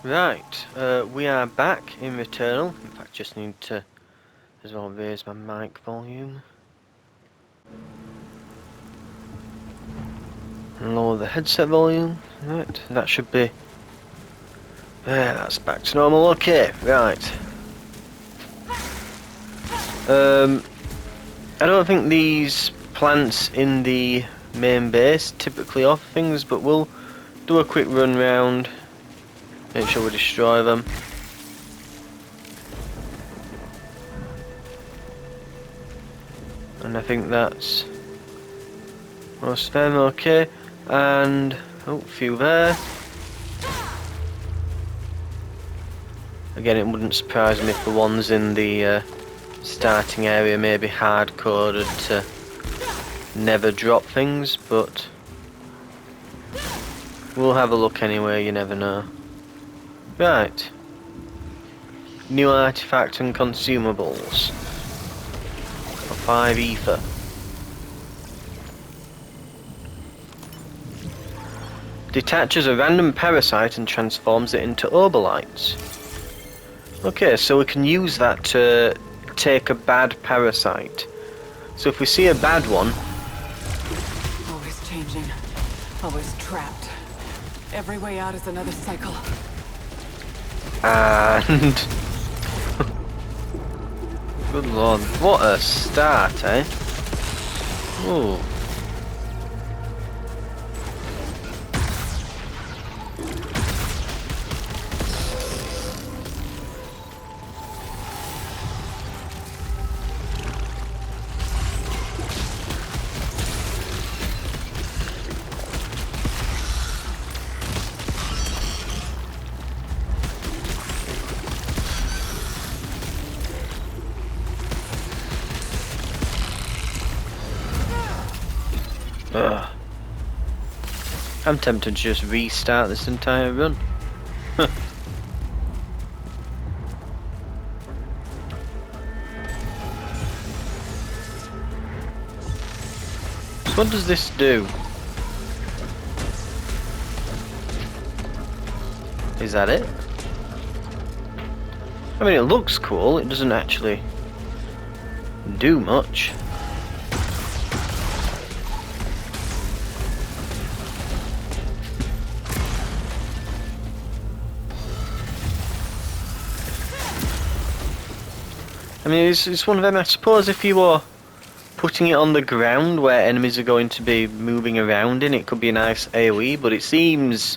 Right, we are back in Returnal. In fact, just need to as well raise my mic volume. And lower the headset volume. Right, that should be... There, that's back to normal. Okay, right. I don't think these plants in the main base typically offer things, but we'll do a quick run round. Make sure we destroy them. And I think that's most of them okay. And oh, a few there. Again, it wouldn't surprise me if the ones in the starting area may be hard-coded to never drop things, but we'll have a look anyway, you never know. Right. New artifact and consumables. For 5 ether. Detaches a random parasite and transforms it into obolites. Okay, so we can use that to take a bad parasite. So if we see a bad one... Always changing. Always trapped. Every way out is another cycle. And... Good lord, what a start, eh? Ooh. Ugh. I'm tempted to just restart this entire run. So what does this do? Is that it? I mean, it looks cool, it doesn't actually do much. I mean, it's one of them, I suppose if you were putting it on the ground where enemies are going to be moving around in, it could be a nice AoE, but it seems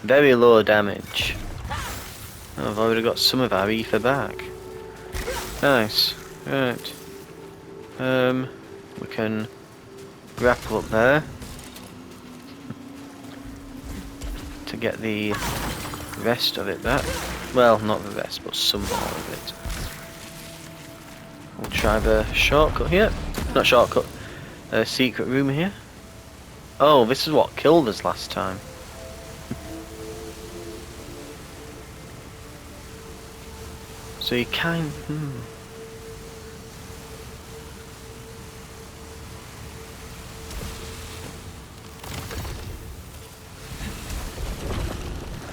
very low damage. Oh, I've already got some of our ether back. Nice. Right. We can grapple up there to get the rest of it back. Well, not the rest, but some more of it. We'll try the shortcut here. Not shortcut. Secret room here. Oh, this is what killed us last time. So you kind...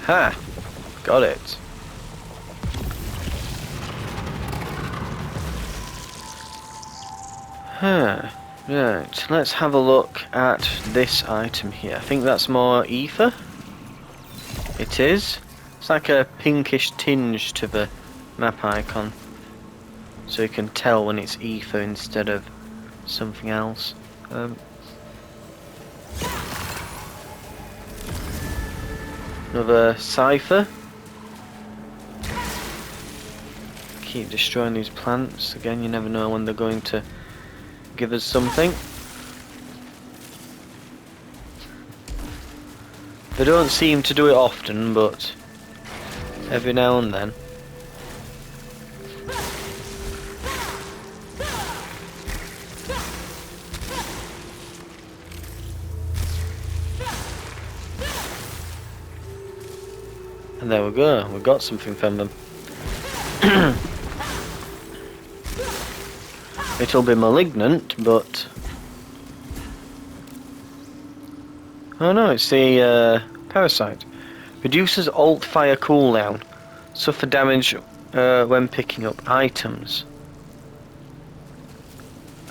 Ha! Got it. Huh. Right, let's have a look at this item here. I think that's more ether. It is. It's like a pinkish tinge to the map icon. So you can tell when it's ether instead of something else. Another cipher. Keep destroying these plants. Again, you never know when they're going to give us something. They don't seem to do it often, but every now and then. And there we go, we got something from them. It'll be malignant, but... Oh no, it's the parasite. Reduces alt fire cooldown. Suffer damage when picking up items.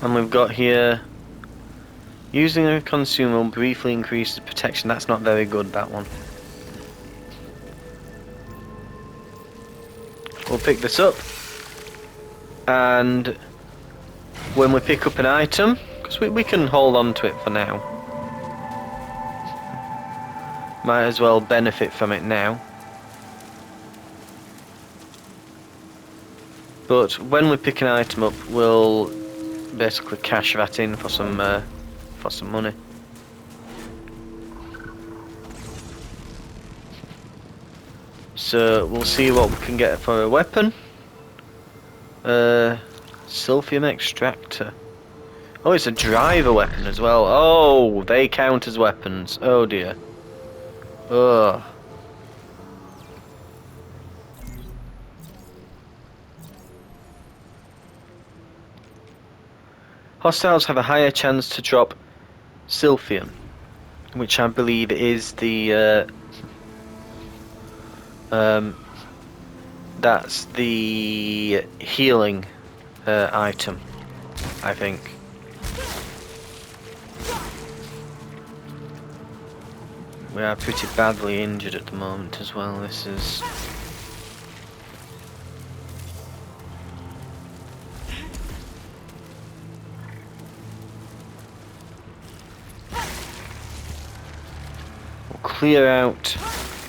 And we've got here, using a consumable briefly increases protection. That's not very good, that one. We'll pick this up, and when we pick up an item, because we can hold on to it for now, might as well benefit from it now. But when we pick an item up, we'll basically cash that in for some money. So we'll see what we can get for a weapon. Silphium extractor. Oh, it's a driver weapon as well. Oh, they count as weapons. Oh dear. Ugh. Hostiles have a higher chance to drop Silphium, which I believe is the that's the healing item, I think. We are pretty badly injured at the moment as well. This is... We'll clear out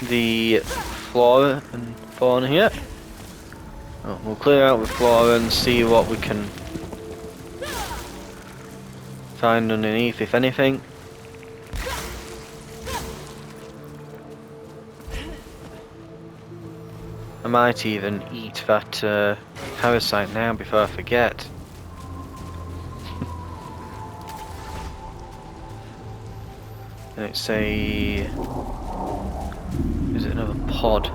the flora and fauna here. Oh, we'll clear out the flora and see what we can find underneath, if anything. I might even eat that parasite now before I forget. And it's a... is it another pod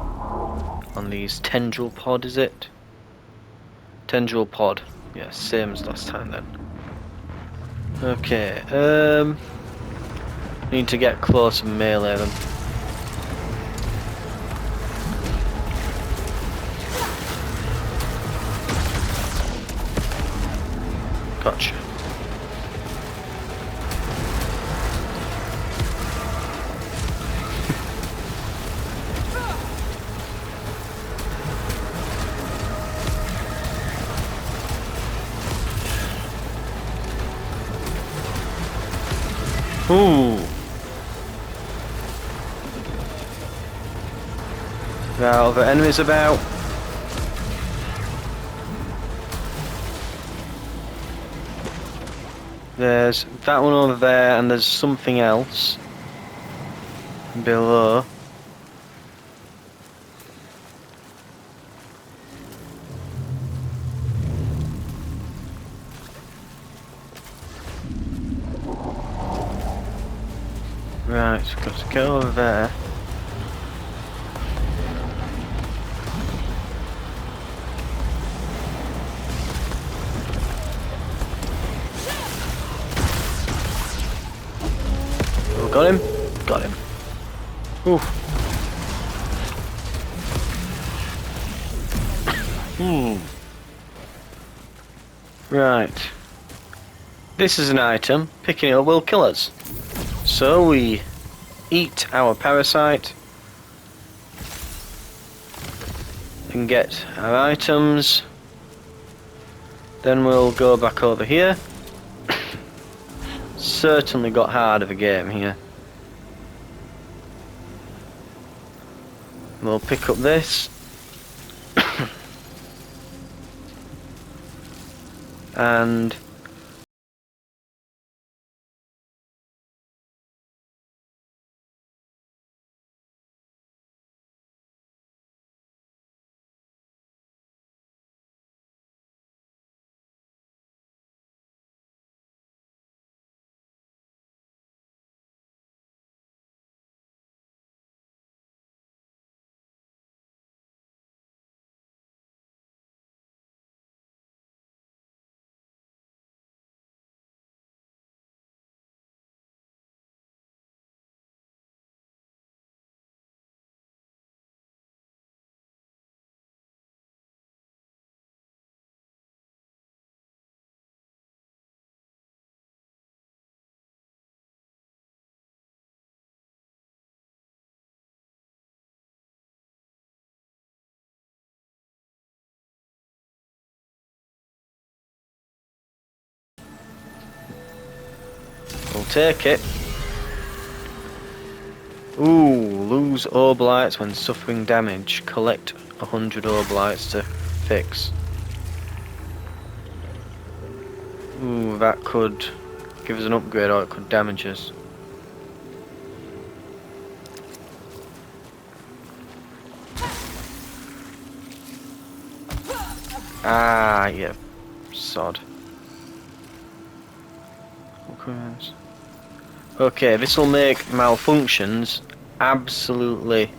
on these? Tendril pod, is it? Tendril pod. Yeah, same as last time then. Okay, need to get close and melee them. Gotcha. Ooh. There are other enemies about. There's that one over there, and there's something else below. Right, we've got to go over there. Oh, got him? Got him. Ooh. Right. This is an item. Picking it up will kill us. So we eat our parasite and get our items. Then we'll go back over here. Certainly got hard of a game here. We'll pick up this. And take it. Ooh, lose orb lights when suffering damage. Collect 100 orb lights to fix. Ooh, that could give us an upgrade or it could damage us. Ah, yeah, sod. Okay, this will make malfunctions absolutely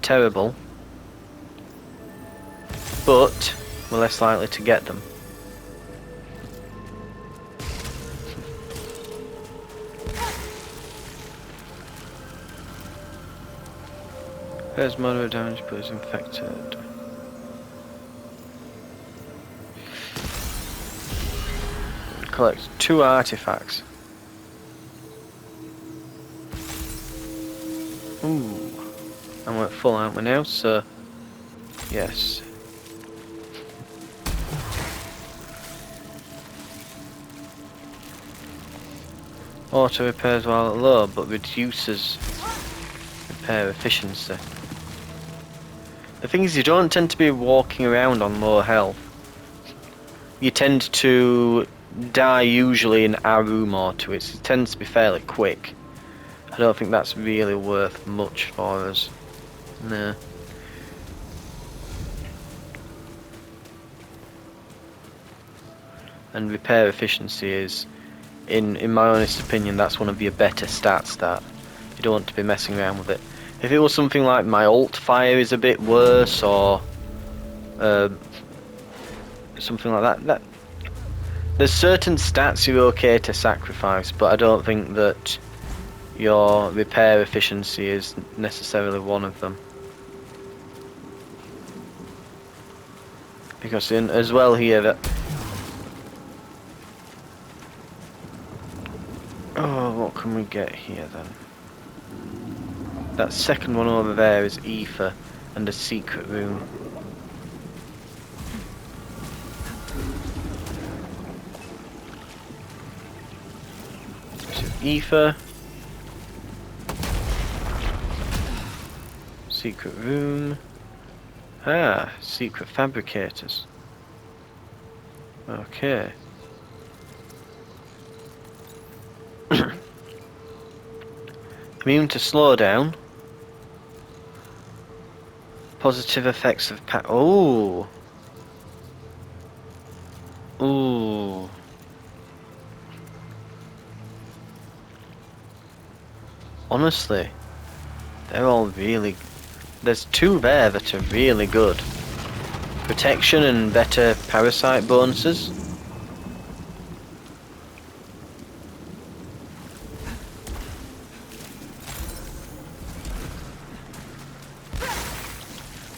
terrible, but we're less likely to get them. There's moderate damage but is infected. Collect 2 artifacts. Ooh. And we're at full, aren't we now? So, yes. Auto repairs while at low, but reduces repair efficiency. The thing is, you don't tend to be walking around on low health. You tend to die usually in our room or two. It tends to be fairly quick. I don't think that's really worth much for us. No. And repair efficiency is, in my honest opinion, that's one of your better stats that you don't want to be messing around with it. If it was something like my alt fire is a bit worse or something like that, there's certain stats you're okay to sacrifice, but I don't think that your repair efficiency is necessarily one of them. Because as well here that... Oh, what can we get here then? That second one over there is ether and a secret room. So ether, secret room. Ah, secret fabricators. Okay. Immune to slowdown. Positive effects of ooh. Ooh. Honestly, they're all really... There's 2 there that are really good. Protection and better parasite bonuses.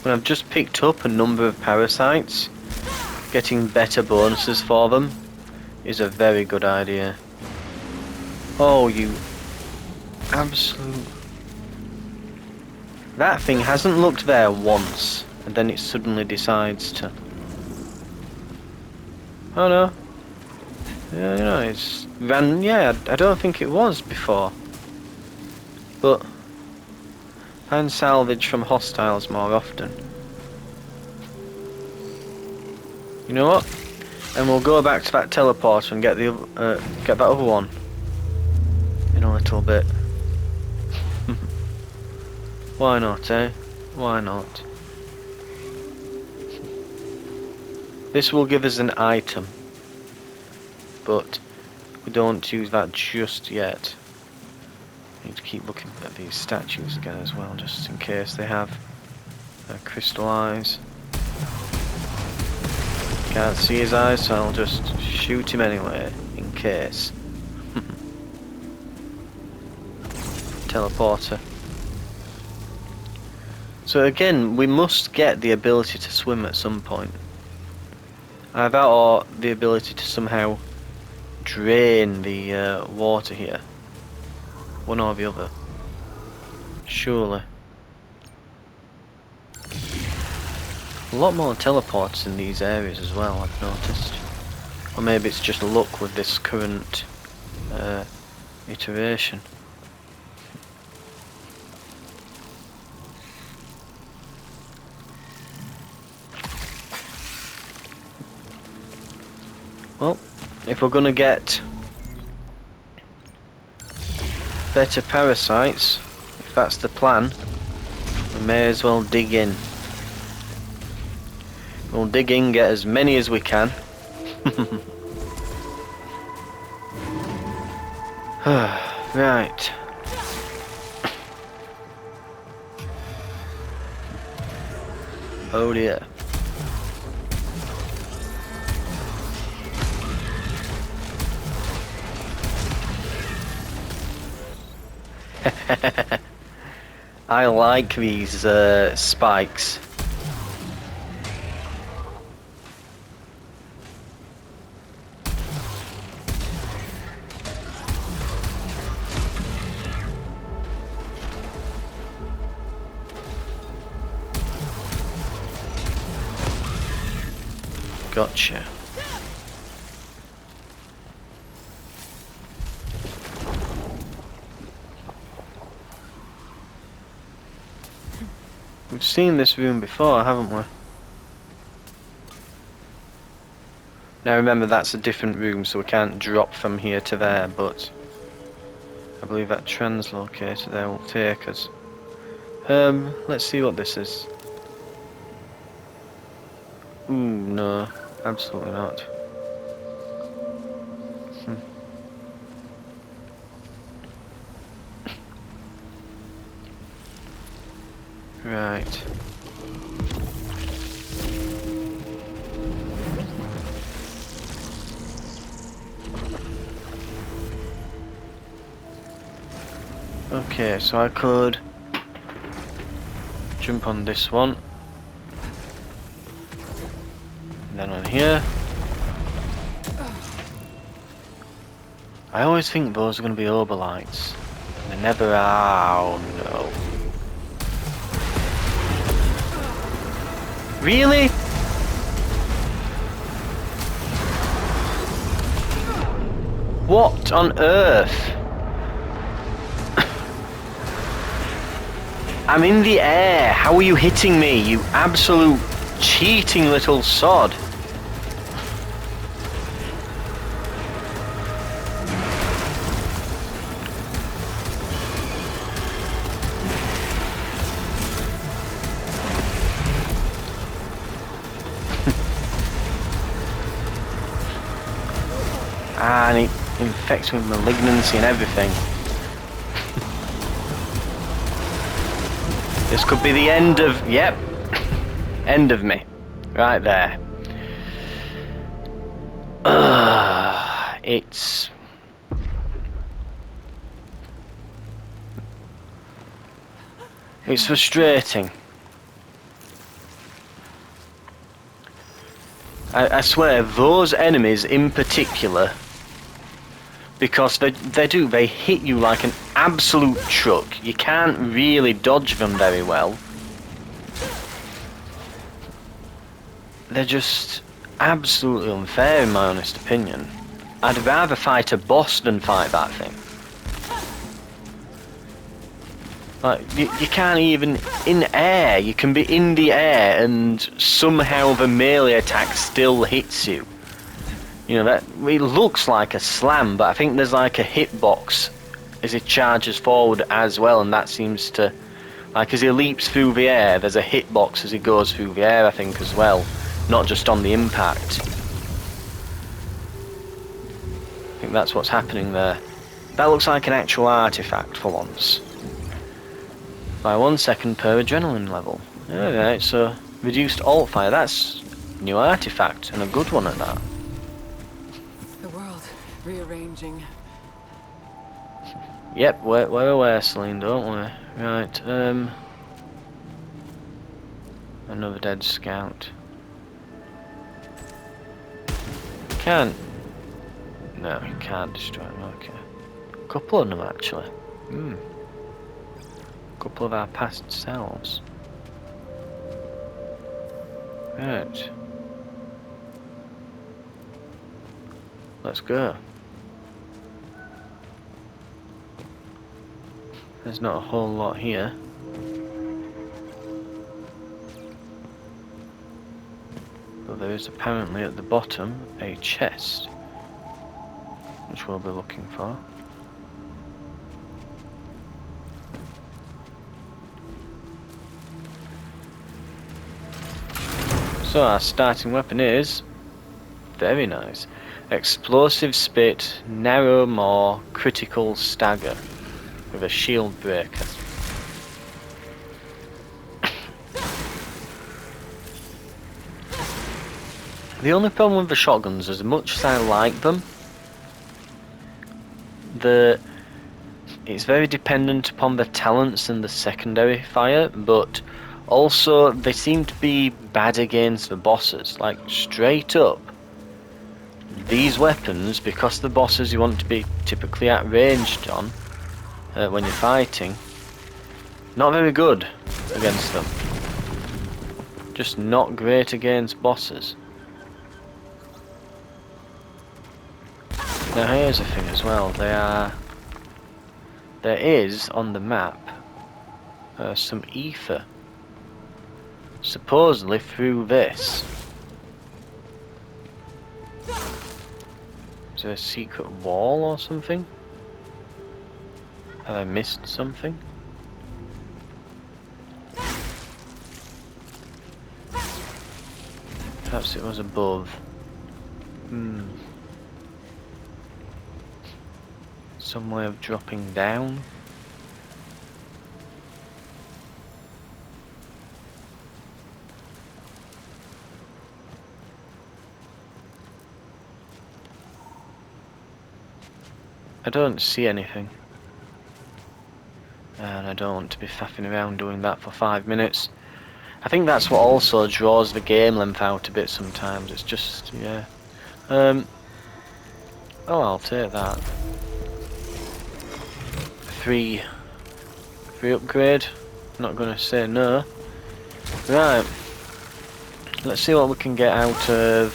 When I've just picked up a number of parasites, getting better bonuses for them is a very good idea. Oh, you absolute... That thing hasn't looked there once, and then it suddenly decides to... Oh no. Yeah, you know, it's ran... Yeah, I don't think it was before. But... Find salvage from hostiles more often. You know what? And we'll go back to that teleporter and get that other one in a little bit. Why not, eh? Why not? This will give us an item, but we don't use that just yet. Need to keep looking at these statues again as well, just in case they have crystal eyes. Can't see his eyes, so I'll just shoot him anyway, in case. Teleporter. So again, we must get the ability to swim at some point. Either that or the ability to somehow drain the water here. One or the other. Surely. A lot more teleports in these areas as well, I've noticed. Or maybe it's just luck with this current iteration. Well, if we're gonna get better parasites, if that's the plan, we may as well dig in. We'll dig in, get as many as we can. Right. Oh dear. I like these spikes. Gotcha. We've seen this room before, haven't we? Now remember, that's a different room, so we can't drop from here to there, but I believe that translocator there will take us. Let's see what this is. Ooh, no, absolutely not. Right. Okay, so I could jump on this one. And then on here. I always think those are going to be overlights. And they never are. Oh no. Really? What on earth? I'm in the air. How are you hitting me, you absolute cheating little sod? And it infects me with malignancy and everything. This could be the end of... Yep. End of me. Right there. It's... It's frustrating. I swear, those enemies in particular, because they hit you like an absolute truck. You can't really dodge them very well. They're just absolutely unfair in my honest opinion. I'd rather fight a boss than fight that thing. Like, you can't even, in air, you can be in the air and somehow the melee attack still hits you. You know, that it looks like a slam, but I think there's like a hitbox as it charges forward as well, and that seems to, like as he leaps through the air, there's a hitbox as he goes through the air, I think, as well, not just on the impact. I think that's what's happening there. That looks like an actual artifact for once. By 1 second per adrenaline level. Alright, so reduced alt fire, that's a new artifact, and a good one at that. The world rearranging. Yep, we're aware, Selene, don't we? Right, another dead scout. Can't... No, you can't destroy them, okay. A couple of them, actually. Couple of our past selves. Right. Let's go. There's not a whole lot here. But there is apparently at the bottom a chest, which we'll be looking for. So our starting weapon is very nice. Explosive spit, narrow maw, critical stagger with a shield breaker. The only problem with the shotguns, as much as I like them, it's very dependent upon the talents and the secondary fire, but also they seem to be bad against the bosses. Like, straight up, these weapons, because the bosses you want to be typically at ranged on when you're fighting, not very good against them. Just not great against bosses. Now here's the thing as well, there is on the map some ether, supposedly through this. Is there a secret wall or something? Have I missed something? Perhaps it was above. Some way of dropping down. I don't see anything. And I don't want to be faffing around doing that for 5 minutes. I think that's what also draws the game length out a bit sometimes. It's just, yeah. Oh, I'll take that. Free upgrade. Not gonna say no. Right. Let's see what we can get out of.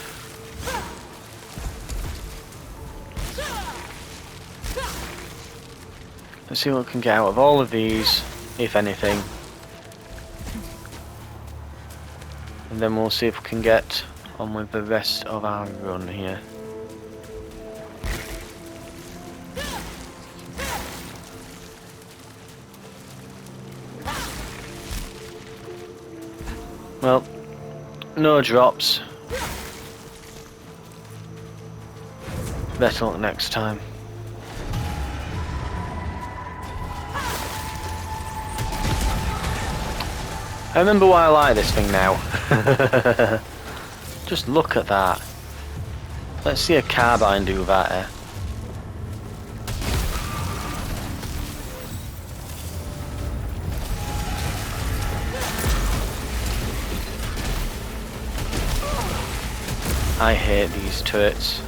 Let's see what we can get out of all of these, if anything. And then we'll see if we can get on with the rest of our run here. Well, no drops. Better luck next time. I remember why I like this thing now. Just look at that. Let's see a carbine do that here. I hate these turrets.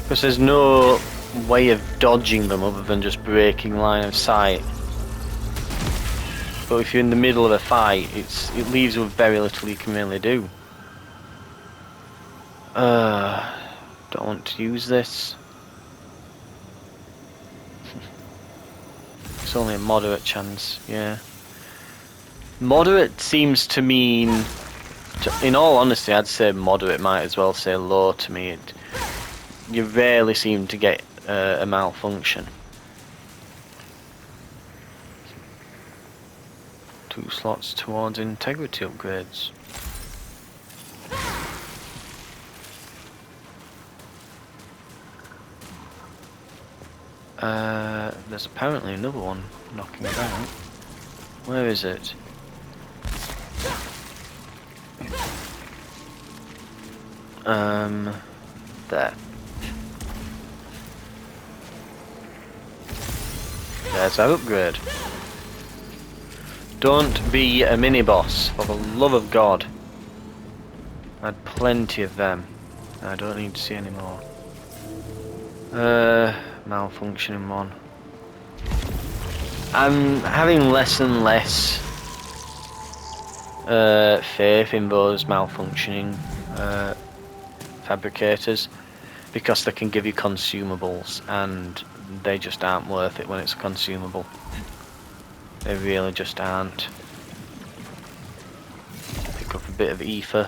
Because there's no way of dodging them other than just breaking line of sight. But if you're in the middle of a fight, it leaves you with very little you can really do. Don't want to use this. It's only a moderate chance, yeah. Moderate seems to mean, in all honesty, I'd say moderate, might as well say low to me. You rarely seem to get a malfunction. 2 slots towards integrity upgrades. There's apparently another one knocking about. Where is it? There. There's our upgrade. Don't be a mini-boss, for the love of God. I had plenty of them. I don't need to see any more. Malfunctioning one. I'm having less and less faith in those malfunctioning fabricators, because they can give you consumables and they just aren't worth it when it's a consumable. They really just aren't. Pick up a bit of ether.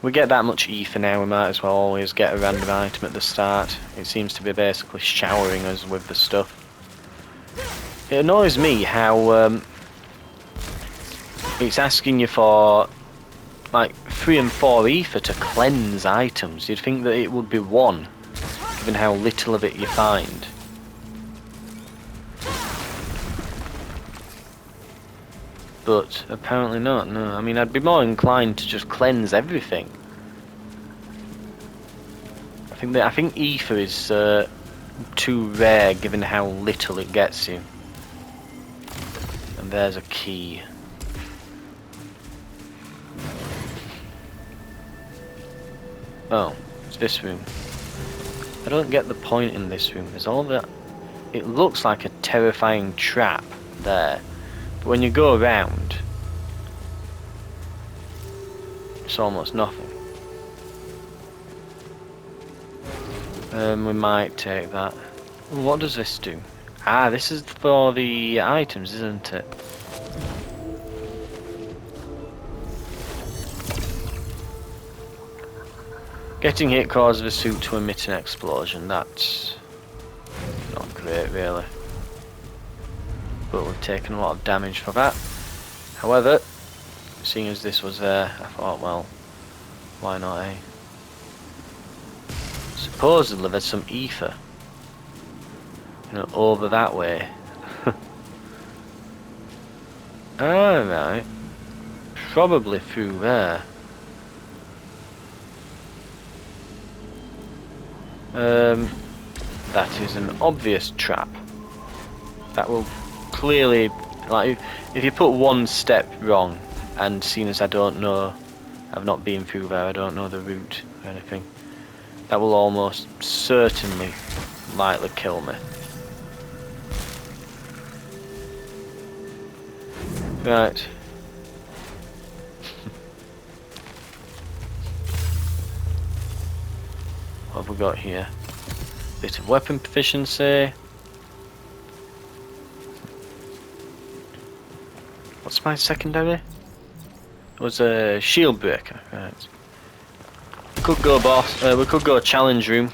We get that much ether now, we might as well always get a random item at the start. It seems to be basically showering us with the stuff. It annoys me how it's asking you for like 3 and 4 ether to cleanse items. You'd think that it would be 1, given how little of it you find. But apparently not, no. I mean, I'd be more inclined to just cleanse everything. I think ether is too rare given how little it gets you. And there's a key. Oh, it's this room. I don't get the point in this room. There's all that. It looks like a terrifying trap there. But when you go around, it's almost nothing. We might take that. What does this do? Ah, this is for the items, isn't it? Getting hit causes the suit to emit an explosion. That's not great, really. But we've taken a lot of damage for that. However, seeing as this was there, I thought, well, why not, eh? Supposedly there's some ether, you know, over that way. Alright. Probably through there. That is an obvious trap. That will clearly, like, if you put one step wrong, and seeing as I don't know, I've not been through there, I don't know the route or anything, that will almost certainly likely kill me. Right. What have we got here? Bit of weapon proficiency. What's my secondary? It was a shield breaker. Right. Could go boss. We could go challenge room.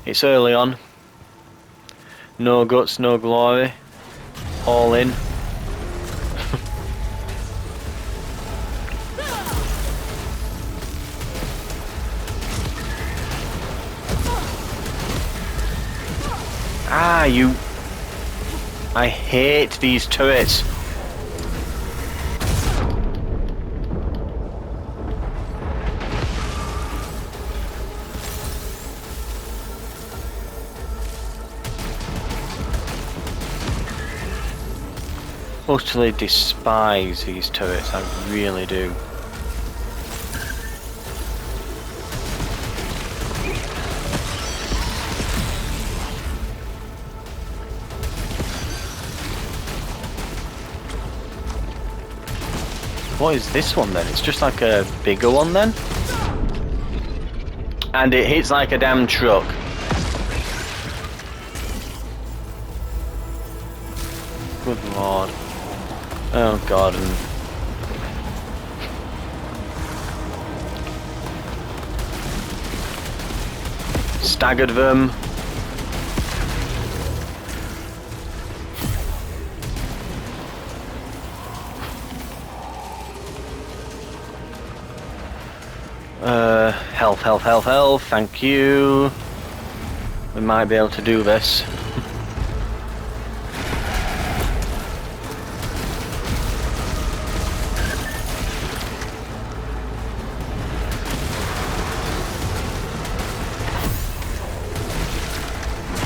It's early on. No guts, no glory. All in. Ah, you... I hate these turrets. Utterly despise these turrets, I really do. What is this one then? It's just like a bigger one then? And it hits like a damn truck. Good lord. Oh god. Staggered them. Health, thank you. We might be able to do this.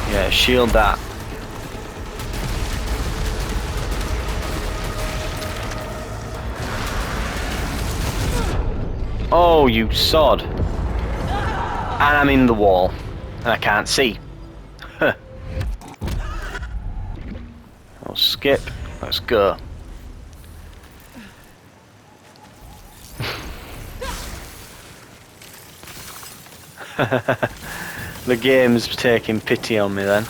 Yeah, shield that. Oh, you sod. And I'm in the wall. And I can't see. Huh. Well, skip. Let's go. The game's taking pity on me then.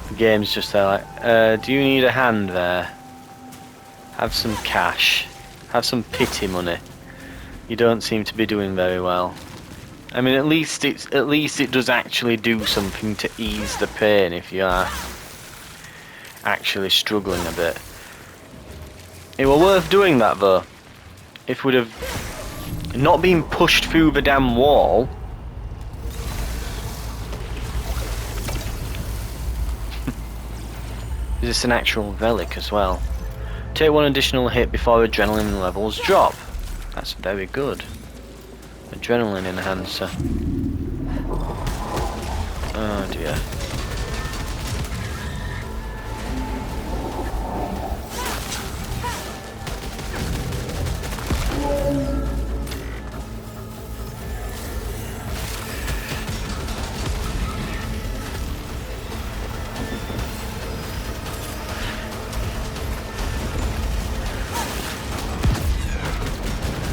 The game's just there like, do you need a hand there? Have some cash. Have some pity money. You don't seem to be doing very well. I mean, at least it does actually do something to ease the pain if you are actually struggling a bit. It were worth doing that though. If we'd have not been pushed through the damn wall. Is this an actual relic as well? Take one additional hit before adrenaline levels drop. That's very good. Adrenaline enhancer. Oh dear.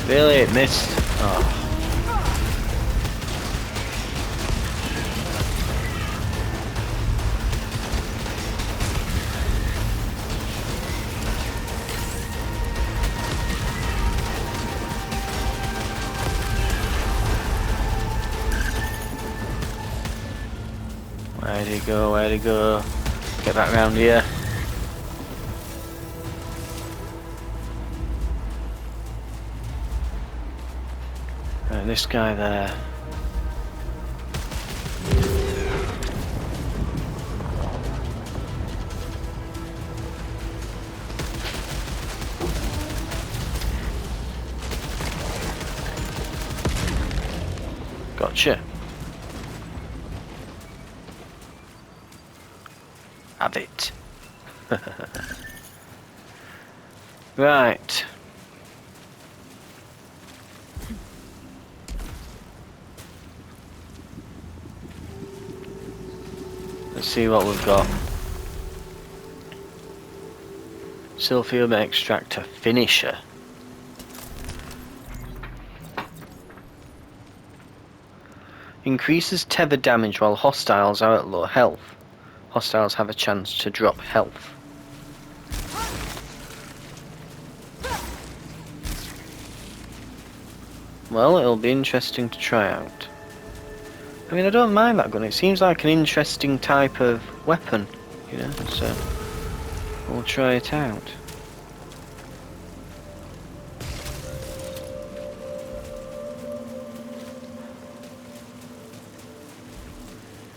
Really? It missed? Oh. Where'd he go? Where'd he go? Get back round here. Right, this guy there. Gotcha. Have it. Right. Let's see what we've got. Silphium extractor finisher. Increases tether damage while hostiles are at low health. Hostiles have a chance to drop health. Well, it'll be interesting to try out. I mean, I don't mind that gun. It seems like an interesting type of weapon, you know, so we'll try it out.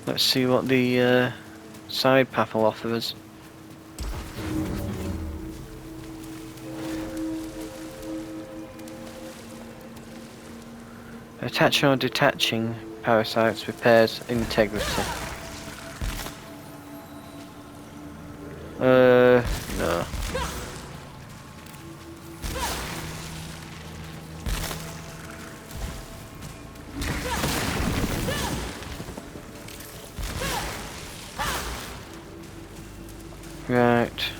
Let's see what the side path will offer us. Attaching or detaching parasites repairs integrity. No. Right.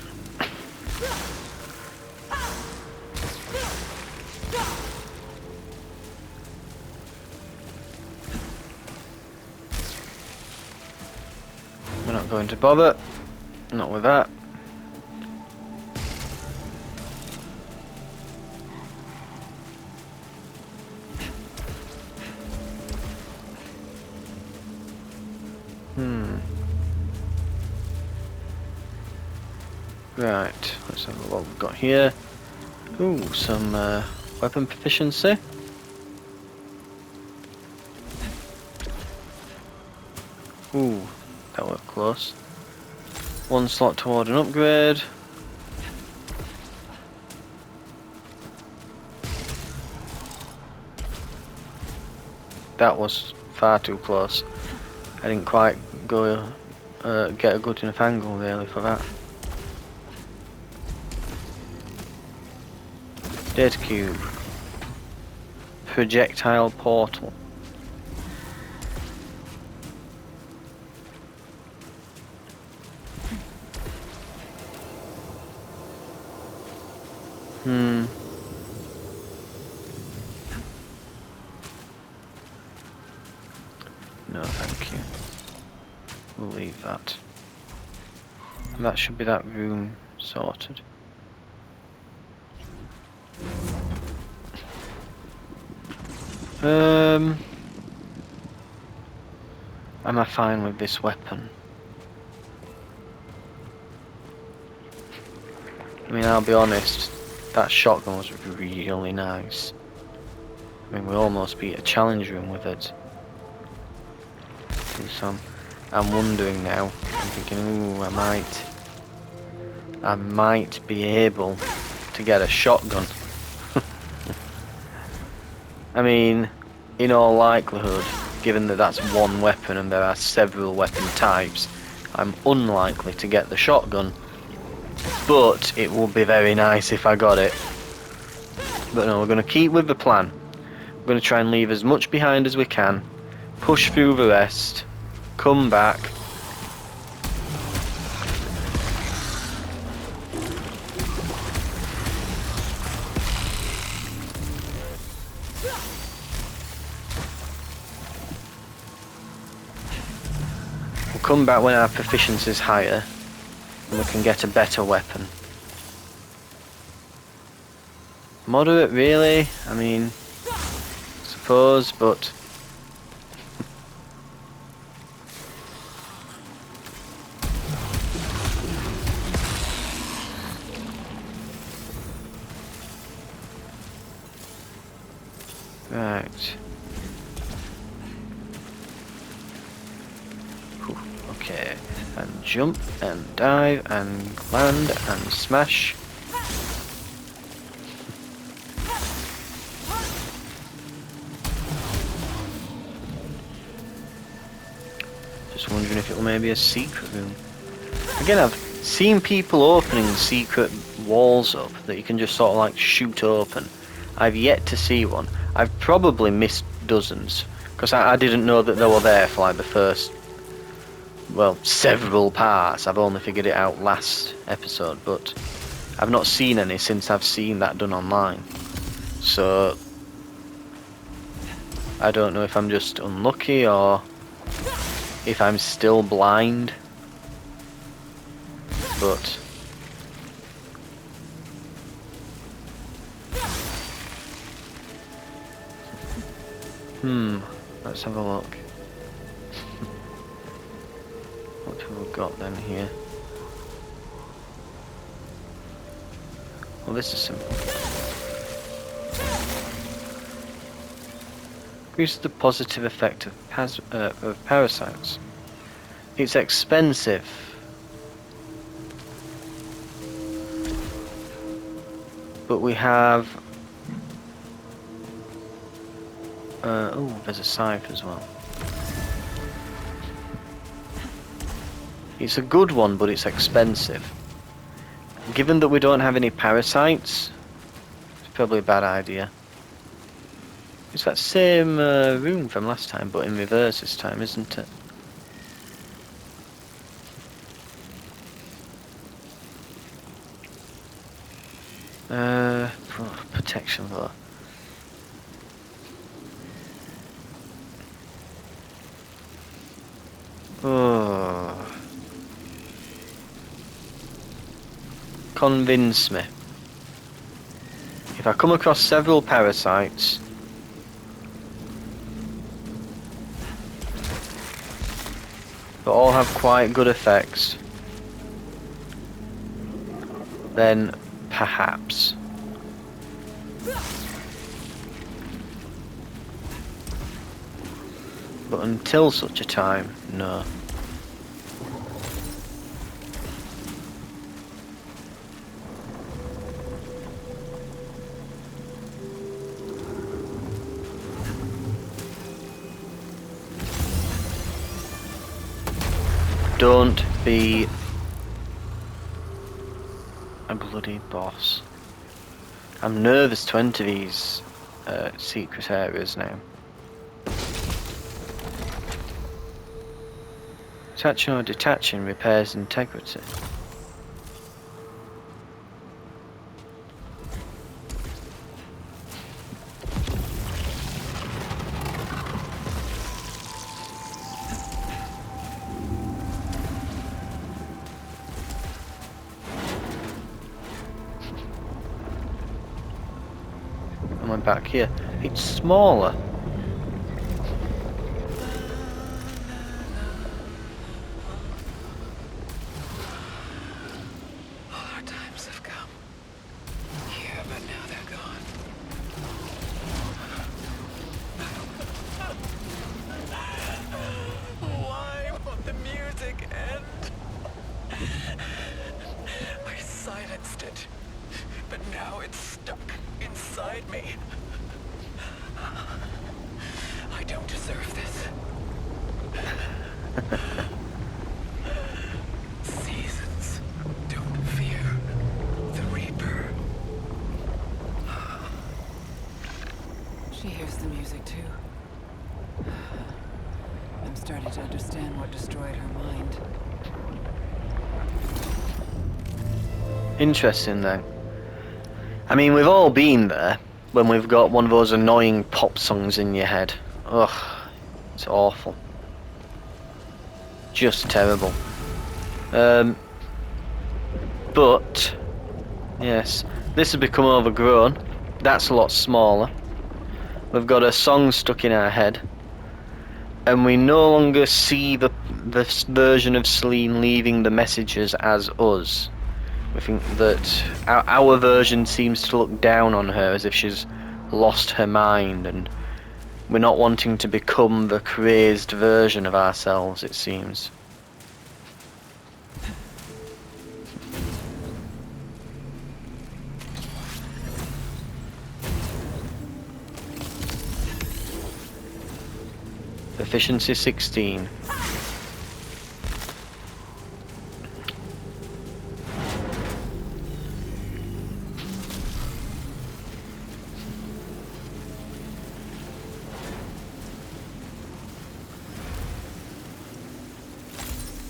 We're not going to bother. Not with that. Right, let's have a look what we've got here. Ooh, some weapon proficiency. Ooh, that worked close. One slot toward an upgrade. That was far too close. I didn't quite go get a good enough angle really for that. Data cube. Projectile portal. No, thank you. We'll leave that. And that should be that room sorted. Am I fine with this weapon? I mean, I'll be honest, that shotgun was really nice. I mean, we almost beat a challenge room with it. So I'm wondering now, I'm thinking, ooh, I might be able to get a shotgun. I mean, in all likelihood, given that that's one weapon and there are several weapon types, I'm unlikely to get the shotgun, but it would be very nice if I got it. But no, we're going to keep with the plan. We're going to try and leave as much behind as we can, push through the rest, come back. We'll come back when our proficiency is higher and we can get a better weapon. Moderate, really? I mean, suppose, but right. Whew. Okay, and jump and dive and land and smash. Just wondering if it will maybe a secret room. Again, I've seen people opening secret walls up that you can just sort of like shoot open. I've yet to see one. I've probably missed dozens because I didn't know that they were there for like the first, well, several parts. I've only figured it out last episode, but I've not seen any since I've seen that done online. So I don't know if I'm just unlucky or if I'm still blind, but let's have a look. What have we got then here? Well, this is simple. Increases the positive effect of parasites. It's expensive. But we have... oh, there's a scythe as well. It's a good one, but it's expensive. Given that we don't have any parasites, it's probably a bad idea. It's that same room from last time, but in reverse this time, isn't it? Protection though. Oh. Convince me. If I come across several parasites, but all have quite good effects, then perhaps. But until such a time, no. Don't be a bloody boss. I'm nervous to enter these secret areas now. Attaching or detaching repairs integrity. am I back here? It's smaller. All our times have come. Here, but now they're gone. Why won't the music end? I silenced it, but now it's stuck inside me. I don't deserve this. Seasons don't fear the Reaper. She hears the music too. I'm starting to understand what destroyed her mind. Interesting then. I mean, we've all been there when we've got one of those annoying pop songs in your head. Ugh, it's awful. Just terrible. But, yes, this has become overgrown. That's a lot smaller. We've got a song stuck in our head. And we no longer see this version of Selene leaving the messages as us. We think that our version seems to look down on her as if she's lost her mind, and we're not wanting to become the crazed version of ourselves, it seems. Efficiency 16.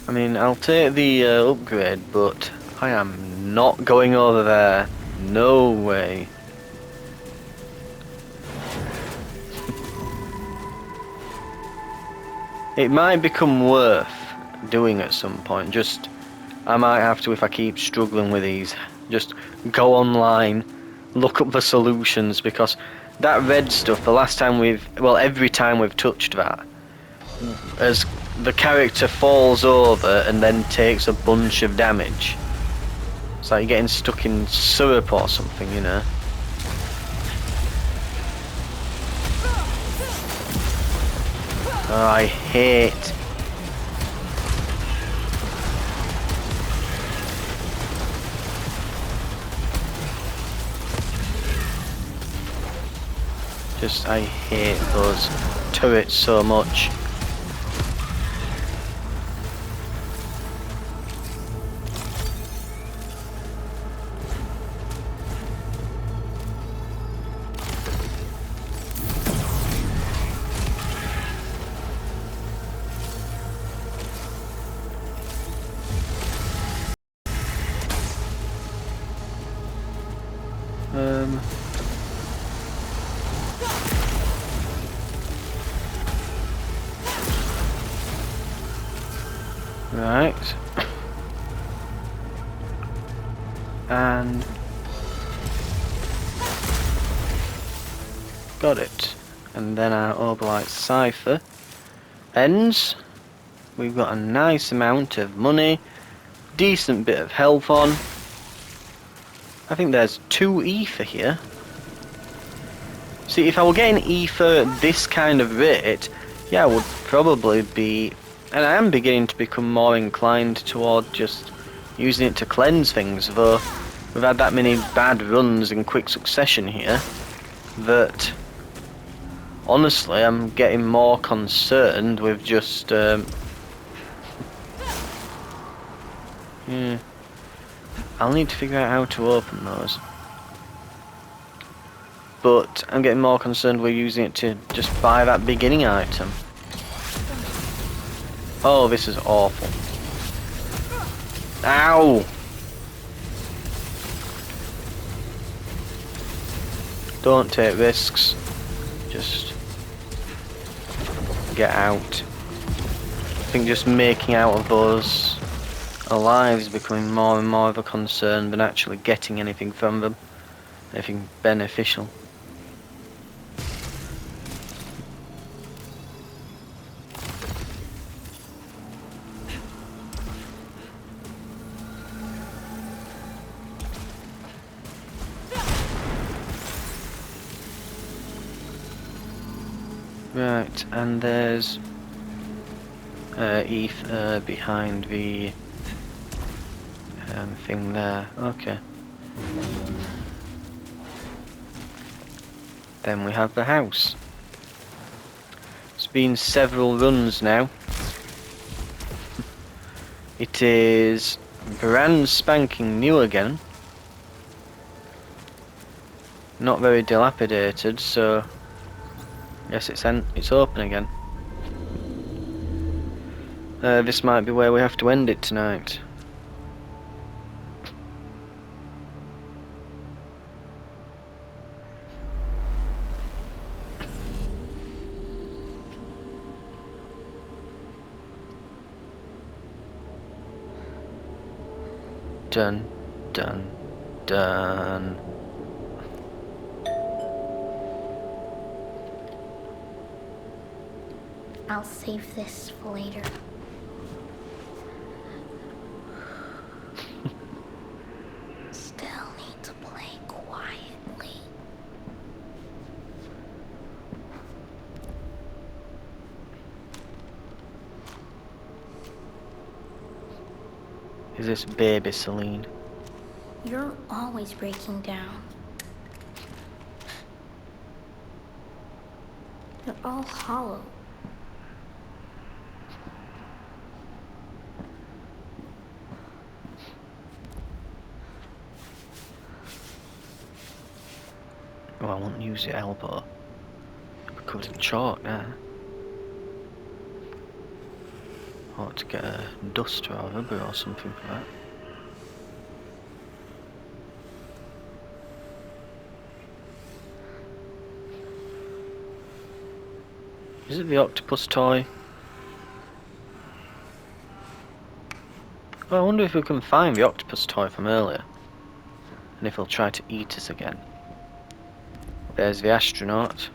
I mean, I'll take the upgrade, but I am not going over there. No way. It might become worth doing at some point. Just, I might have to, if I keep struggling with these, just go online, look up the solutions, because that red stuff, the last time every time we've touched that, as the character falls over and then takes a bunch of damage. It's like you're getting stuck in syrup or something, you know. Oh, I hate. I hate those turrets so much. Right. And got it. And then our Oberlite Cipher ends. We've got a nice amount of money, decent bit of health on. I think there's 2 ether here. See, if I were getting ether at this kind of rate, yeah, I would probably be, and I am beginning to become more inclined toward just using it to cleanse things, though we've had that many bad runs in quick succession here that honestly I'm getting more concerned with just I'll need to figure out how to open those. But I'm getting more concerned with using it to just buy that beginning item. Oh, this is awful. Ow! Don't take risks. Just get out. I think just making out of those alive is becoming more and more of a concern than actually getting anything from them. Anything beneficial. Right, and there's Ether behind the thing there. Okay. Then we have the house. It's been several runs now. It is brand spanking new again. Not very dilapidated, so yes, it's open again. This might be where we have to end it tonight. Dun, dun, dun. I'll save this for later. Still need to play quietly. Is this baby Selene? You're always breaking down. You're all hollow. Oh, I won't use the elbow. We're covered in chalk now. I ought to get a duster or a rubber or something for that. Is it the octopus toy? Oh, I wonder if we can find the octopus toy from earlier. And if he'll try to eat us again. There's the astronaut.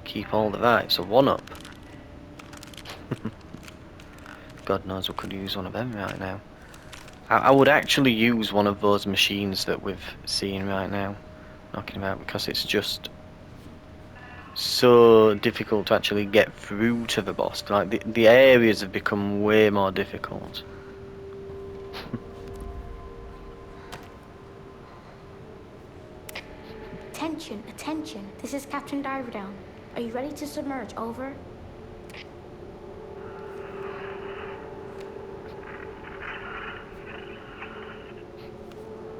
Keep hold of that, it's a 1-up. God knows we could use one of them right now. I would actually use one of those machines that we've seen right now. Knocking about, because it's just so difficult to actually get through to the boss. Like the areas have become way more difficult. Attention, attention. This is Captain Diverdown. Are you ready to submerge? Over.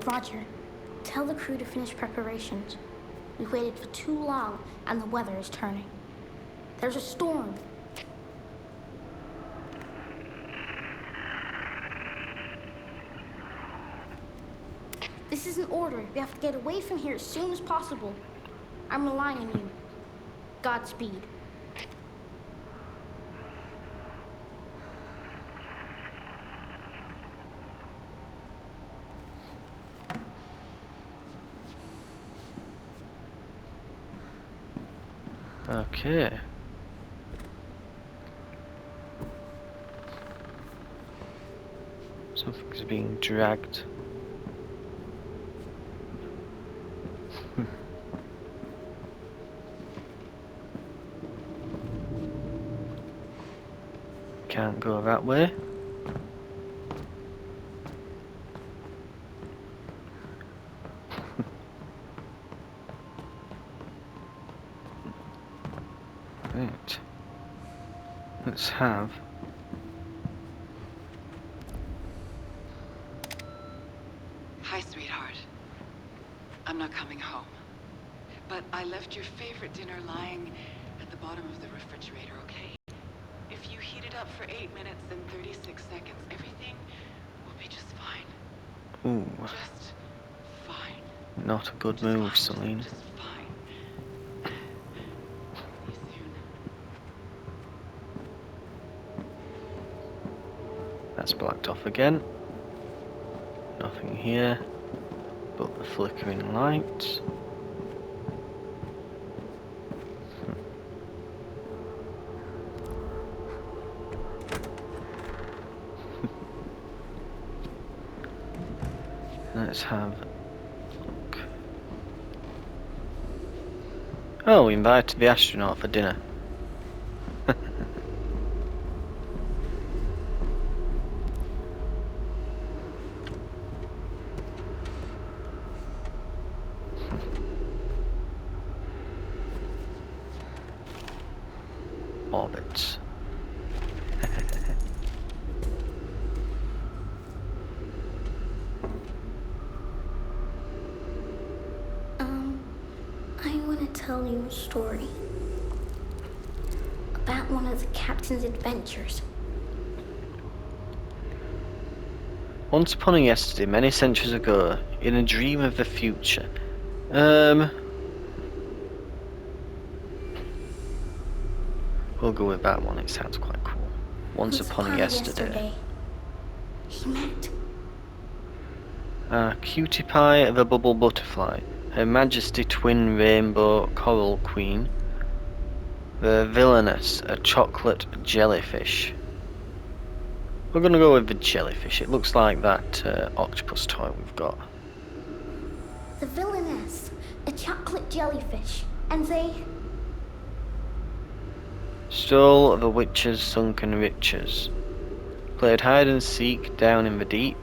Roger. Tell the crew to finish preparations. We waited for too long, and the weather is turning. There's a storm. This is an order. We have to get away from here as soon as possible. I'm relying on you. Godspeed. Okay. Something's being dragged. Can't go that way. Right. Let's have. Hi, sweetheart. I'm not coming home. But I left your favorite dinner lying at the bottom of the refrigerator, okay? If you heat it up for 8 minutes and 36 seconds, everything will be just fine. Ooh, Just fine. not a good Just move, fine. Selene. Just fine. See you soon. That's blacked off again. Nothing here but the flickering light. Let's have a look. Oh, we invited the astronaut for dinner. Orbits. I want to tell you a story about one of the captain's adventures. Once upon a yesterday, many centuries ago, in a dream of the future. We'll go with that one, it sounds quite cool. Once upon a yesterday. He met A cutie pie of a bubble butterfly, Her Majesty Twin Rainbow Coral Queen, the villainess, a chocolate jellyfish. We're gonna go with the jellyfish, it looks like that octopus toy we've got. the villainess, a chocolate jellyfish, and they... Stole the witch's sunken riches. Played hide and seek down in the deep.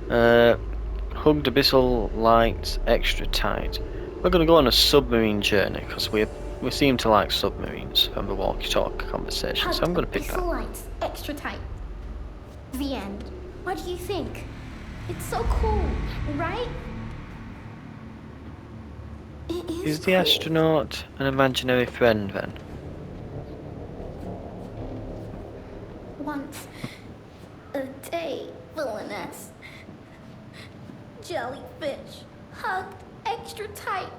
Hugged abyssal lights extra tight. We're gonna go on a submarine journey because we seem to like submarines from the walkie-talkie conversation, so I'm gonna pick that. Lights extra tight. The end. What do you think? It's so cool, right? It Is the cool. astronaut an imaginary friend then? Once a day, villainess. Jellyfish, hugged extra tight.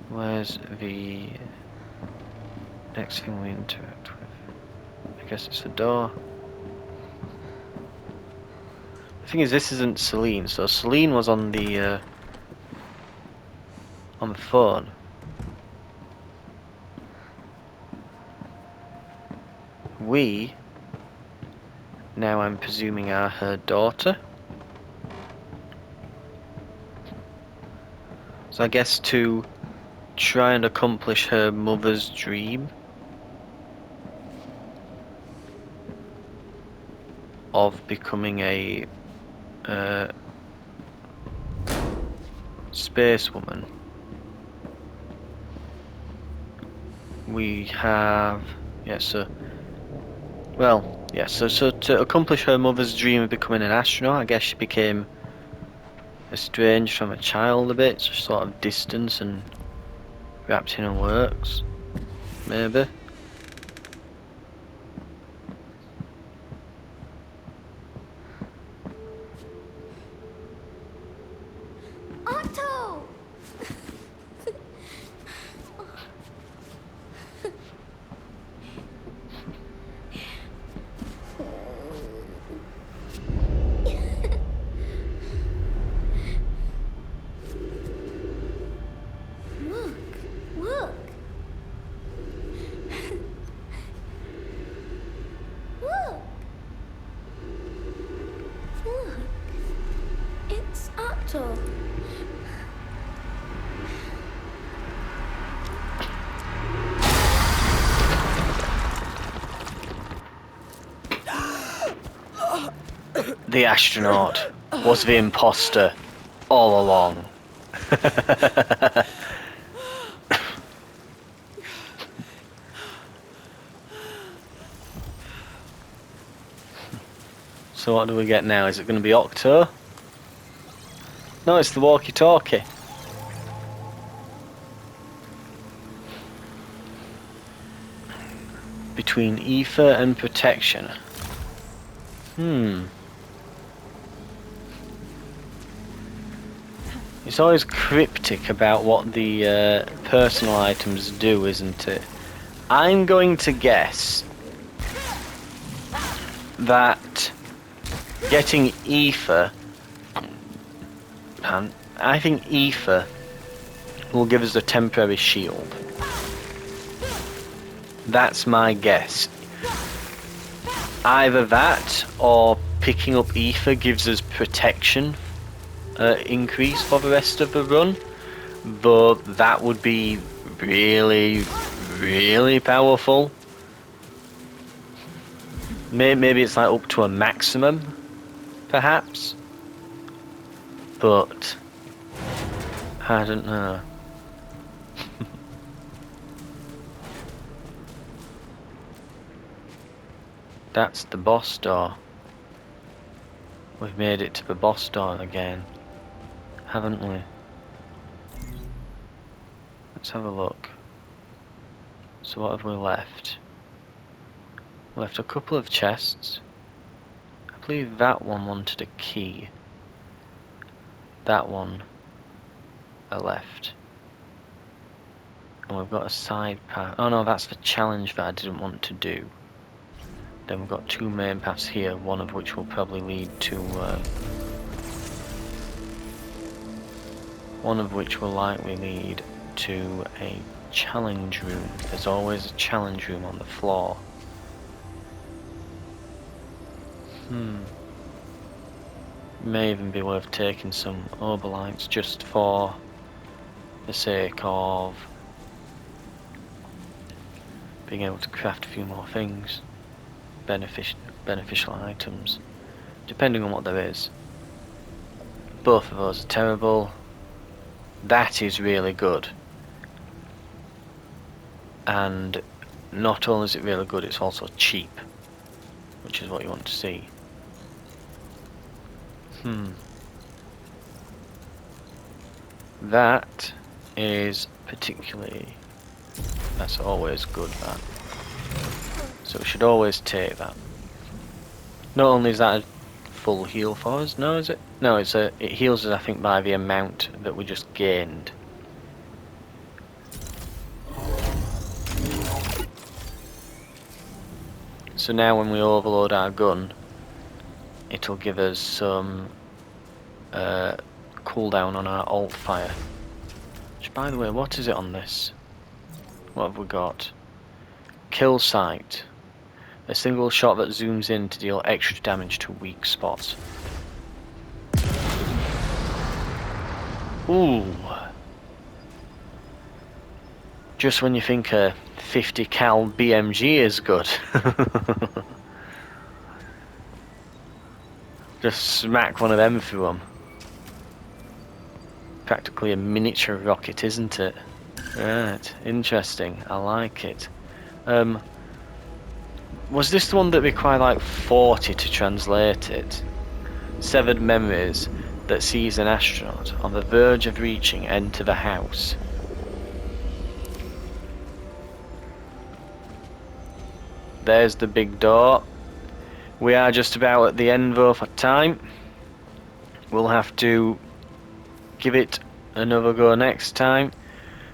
Where's the next thing we interact with? I guess it's the door. The thing is, this isn't Selene, so Selene was on the phone. We, now I'm presuming, are her daughter. So I guess to try and accomplish her mother's dream of becoming a spacewoman, we have so to accomplish her mother's dream of becoming an astronaut, I guess she became estranged from a child a bit, so sort of distance and wrapped in her works, maybe. Otto! Look! Look! Look! It's Otto. The astronaut was the imposter all along. So what do we get now? Is it going to be Octo? No, it's the walkie-talkie. Between ether and protection. It's always cryptic about what the personal items do, isn't it? I'm going to guess that getting ether, and I think ether will give us a temporary shield. That's my guess. Either that or picking up ether gives us protection increase for the rest of the run, but that would be really, really powerful. Maybe it's like up to a maximum, perhaps, but I don't know. That's the boss door. We've made it to the boss door again, haven't we? Let's have a look. So what have we left? We left a couple of chests. I believe that one wanted a key. That one I left. And we've got a side path. Oh no, that's the challenge that I didn't want to do. Then we've got two main paths here, one of which will probably lead to one of which will likely lead to a challenge room. There's always a challenge room on the floor. May even be worth taking some oberlights just for the sake of being able to craft a few more things. Beneficial items, depending on what there is. Both of those are terrible. That is really good. And not only is it really good, it's also cheap, which is what you want to see. That is particularly... That's always good, that. So we should always take that. Not only is that a full heal for us, no, is it? No, it heals us, I think, by the amount that we just gained. So now when we overload our gun, it'll give us some cooldown on our alt fire. Which, by the way, what is it on this? What have we got? Kill sight. A single shot that zooms in to deal extra damage to weak spots. Ooh. Just when you think a 50 cal BMG is good. Just smack one of them through them. Practically a miniature rocket, isn't it? Right, interesting. I like it. Was this the one that required like 40 to translate it? Severed memories that sees an astronaut on the verge of reaching enter the house. There's the big door. We are just about at the end though for time. We'll have to give it another go next time.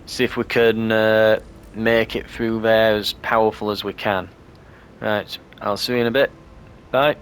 See if we can make it through there as powerful as we can. Right, I'll see you in a bit. Bye.